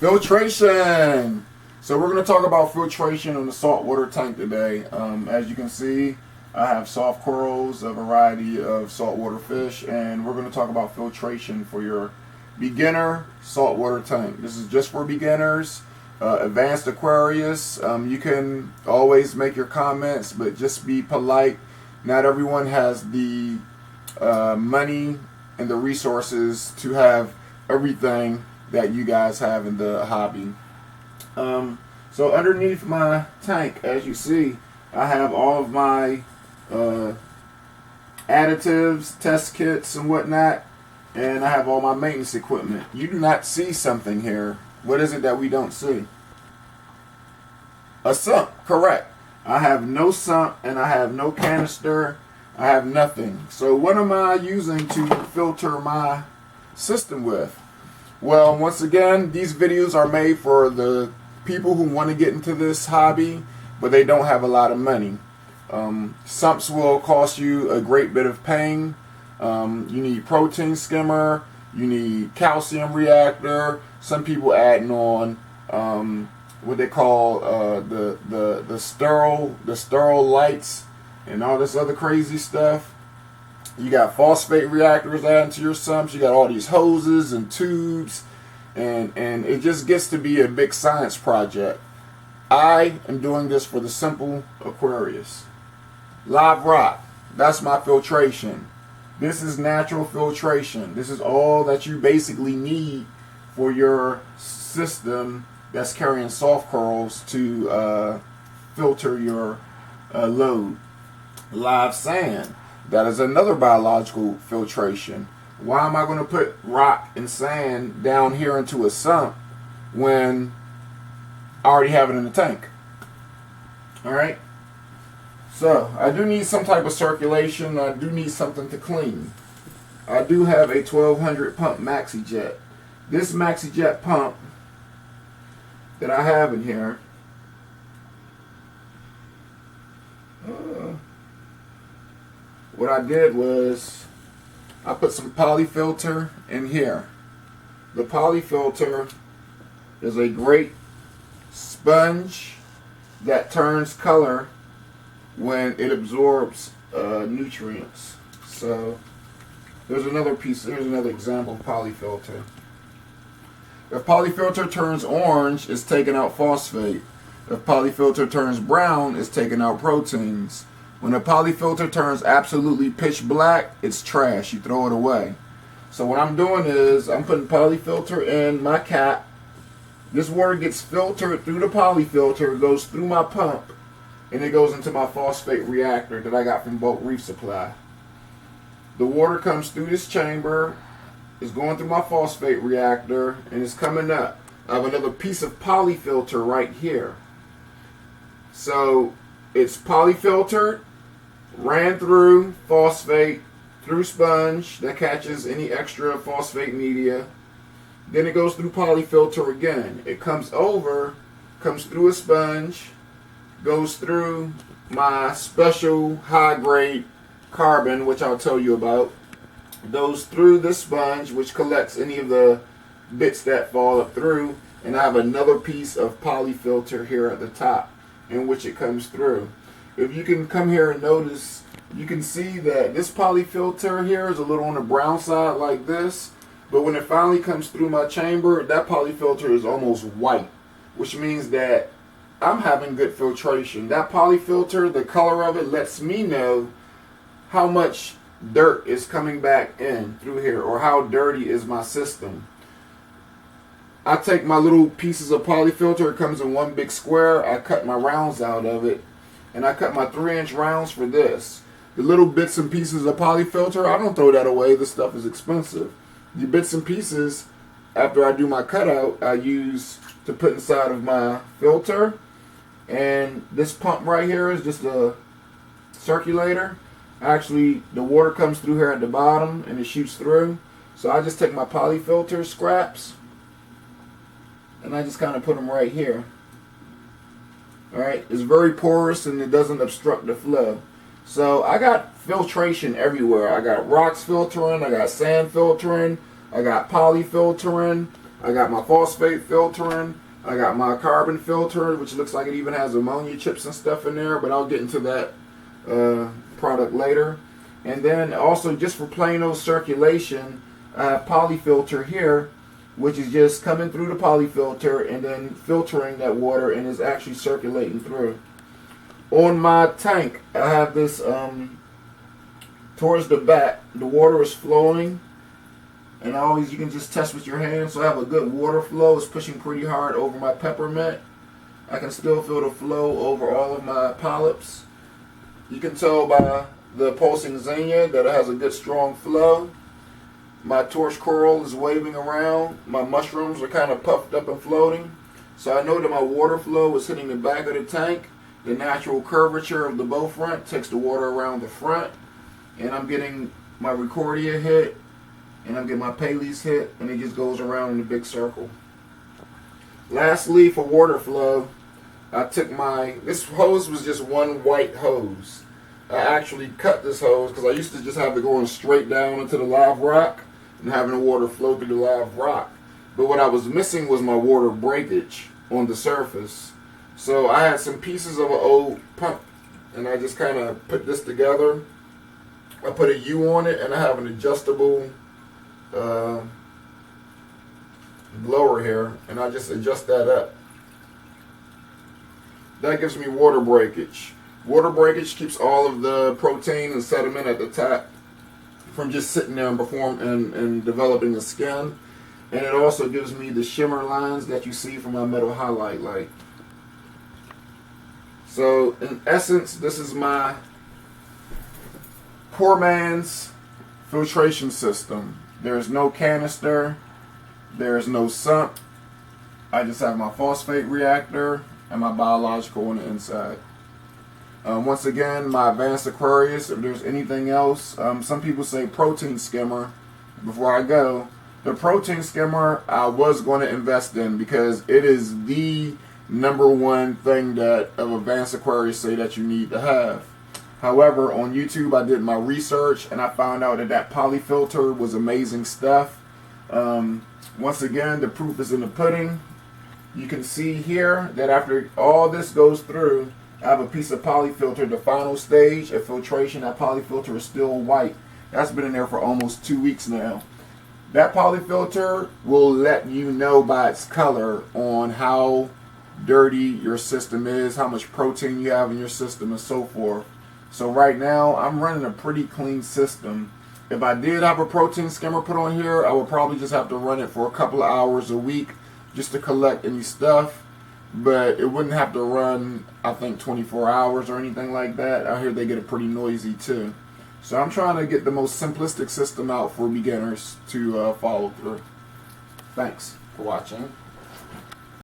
Filtration. So we're going to talk about filtration in the saltwater tank today. As you can see, I have soft corals, a variety of saltwater fish, and we're going to talk about filtration for your beginner saltwater tank. This is just for beginners, advanced aquarius. You can always make your comments, but just be polite. Not everyone has the money and the resources to have everything that you guys have in the hobby. So underneath my tank, as you see, I have all of my additives, test kits, and whatnot, and I have all my maintenance equipment. You do not see something here. What is it that we don't see? A sump, correct. I have no sump, and I have no canister. I have nothing. So what am I using to filter my system with? Well, once again, these videos are made for the people who want to get into this hobby, but they don't have a lot of money. Sumps will cost you a great bit of pain. You need protein skimmer, you need calcium reactor. Some people adding on what they call the sterile lights and all this other crazy stuff. You got phosphate reactors adding to your sumps. You got all these hoses and tubes, and it just gets to be a big science project. I am doing this for the simple Aquarius. Live rock, that's my filtration. This is natural filtration. This is all that you basically need for your system that's carrying soft corals to filter your load. Live sand. That is another biological filtration. Why am I going to put rock and sand down here into a sump when I already have it in the tank? Alright? So, I do need some type of circulation. I do need something to clean. I do have a 1200 pump Maxi Jet. This Maxi Jet pump that I have in here, what I did was I put some polyfilter in here. The polyfilter is a great sponge that turns color when it absorbs nutrients. So there's another piece, here's another example of polyfilter. If polyfilter turns orange, it's taking out phosphate. If polyfilter turns brown, it's taking out proteins. When a polyfilter turns absolutely pitch black, it's trash. You throw it away. So what I'm doing is I'm putting polyfilter in my cap. This water gets filtered through the polyfilter, goes through my pump, and it goes into my phosphate reactor that I got from Bulk Reef Supply. The water comes through this chamber, is going through my phosphate reactor, and it's coming up. I have another piece of polyfilter right here. So it's polyfiltered, ran through phosphate, through sponge that catches any extra phosphate media. Then it goes through polyfilter again. It comes over, comes through a sponge, goes through my special high grade carbon, which I'll tell you about, goes through the sponge, which collects any of the bits that fall up through, and I have another piece of polyfilter here at the top in which it comes through. If you can come here and notice, you can see that this polyfilter here is a little on the brown side like this, but when it finally comes through my chamber, that polyfilter is almost white, which means that I'm having good filtration. That polyfilter, the color of it lets me know how much dirt is coming back in through here, or how dirty is my system. I take my little pieces of polyfilter, it comes in one big square, I cut my rounds out of it, and I cut my 3-inch rounds for this. The little bits and pieces of polyfilter, I don't throw that away, this stuff is expensive. The bits and pieces, after I do my cutout, I use to put inside of my filter, and this pump right here is just a circulator. Actually, the water comes through here at the bottom and it shoots through. So I just take my polyfilter scraps and I just kind of put them right here. Alright, it's very porous and it doesn't obstruct the flow. So I got filtration everywhere. I got rocks filtering, I got sand filtering, I got poly filtering, I got my phosphate filtering. I got my carbon filter, which looks like it even has ammonia chips and stuff in there, but I'll get into that product later. And then also, just for plain old circulation, I have polyfilter here, which is just coming through the polyfilter and then filtering that water and is actually circulating through. On my tank, I have this towards the back, the water is flowing, and always you can just test with your hands. So I have a good water flow. It's pushing pretty hard over my peppermint. I can still feel the flow over all of my polyps. You can tell by the pulsing zinnia that it has a good strong flow. My torch coral is waving around. My mushrooms are kind of puffed up and floating. So I know that my water flow is hitting the back of the tank. The natural curvature of the bow front takes the water around the front. And I'm getting my Recordia hit. And I'm getting my Pales hit. And it just goes around in a big circle. Lastly, for water flow, I took this hose was just one white hose. I actually cut this hose because I used to just have it going straight down into the live rock and having the water flow through the live rock. But what I was missing was my water breakage on the surface. So I had some pieces of an old pump and I just kind of put this together. I put a U on it and I have an adjustable blower here and I just adjust that up. That gives me water breakage. Water breakage keeps all of the protein and sediment at the top from just sitting there and developing the skin. And it also gives me the shimmer lines that you see from my metal highlight light. So in essence, this is my poor man's filtration system. There's no canister. There's no sump. I just have my phosphate reactor and my biological on the inside. Once again, my advanced Aquarius, if there's anything else, some people say protein skimmer. Before I go, the protein skimmer I was going to invest in because it is the #1 thing that of advanced Aquarius say that you need to have. However, on YouTube I did my research and I found out that polyfilter was amazing stuff. Once again, the proof is in the pudding. You can see here that after all this goes through, I have a piece of polyfilter, the final stage of filtration. That polyfilter is still white. That's been in there for almost 2 weeks now. That polyfilter will let you know by its color on how dirty your system is, how much protein you have in your system, and so forth. So right now, I'm running a pretty clean system. If I did have a protein skimmer put on here, I would probably just have to run it for a couple of hours a week just to collect any stuff. But it wouldn't have to run, I think, 24 hours or anything like that. I hear they get it pretty noisy too. So I'm trying to get the most simplistic system out for beginners to follow through. Thanks for watching.